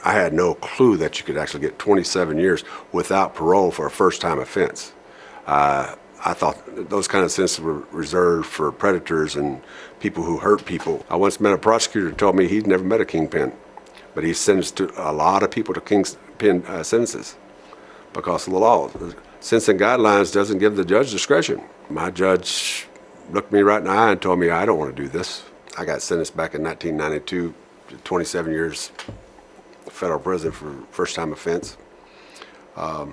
I had no clue that you could actually get 27 years without parole for a first-time offense. I thought those kind of sentences were reserved for predators and people who hurt people. I once met a prosecutor who told me he'd never met a kingpin, but he sentenced a lot of people to kingpin sentences because of the law. Sentencing guidelines doesn't give the judge discretion. My judge looked me right in the eye and told me, I don't want to do this. I got sentenced back in 1992 to 27 years federal prison for first-time offense. Got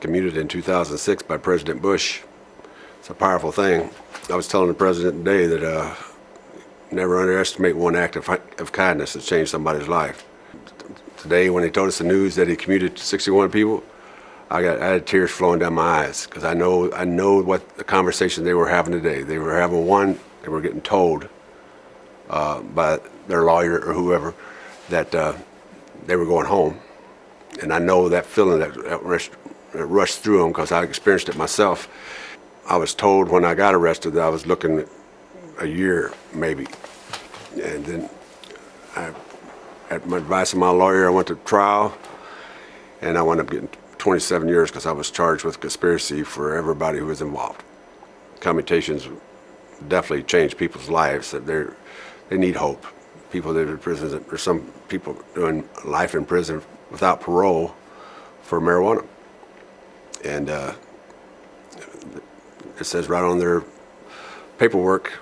commuted in 2006 by President Bush. It's a powerful thing. I was telling the president today that never underestimate one act of kindness that changed somebody's life. Today, when he told us the news that he commuted to 61 people, I had tears flowing down my eyes because I know what the conversation they were having today. They were having one. They were getting told by their lawyer or whoever that they were going home, and I know that feeling that rushed through them because I experienced it myself. I was told when I got arrested that I was looking at a year maybe, and then at my advice of my lawyer, I went to trial, and I wound up getting 27 years because I was charged with conspiracy for everybody who was involved. Commutations definitely change people's lives. They need hope. People that are in prison, there's some people doing life in prison without parole for marijuana. And it says right on their paperwork,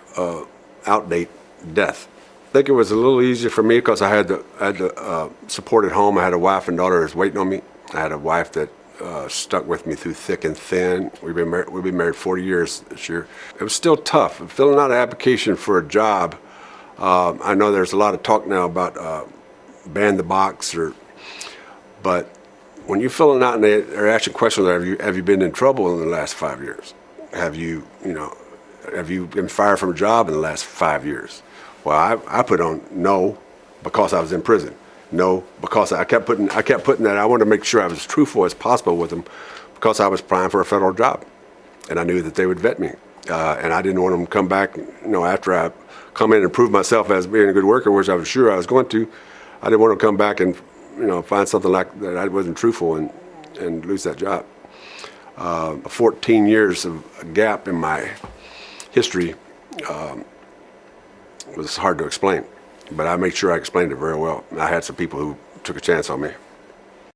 outdate death. I think it was a little easier for me because I had the support at home. I had a wife and daughter that was waiting on me. I had a wife that stuck with me through thick and thin. We've been married 40 years this year. It was still tough. Filling out an application for a job. I know there's a lot of talk now about ban the box, but when you're filling out and they're asking questions, have you been in trouble in the last 5 years? Have you been fired from a job in the last 5 years? Well, I put on no because I was in prison. No, because I kept putting that. I wanted to make sure I was as truthful as possible with them because I was applying for a federal job, and I knew that they would vet me, and I didn't want them to come back. After I come in and prove myself as being a good worker, which I was sure I was going to, I didn't want to come back and find something like that I wasn't truthful and lose that job. 14 years of a gap in my history was hard to explain, but I made sure I explained it very well. I had some people who took a chance on me.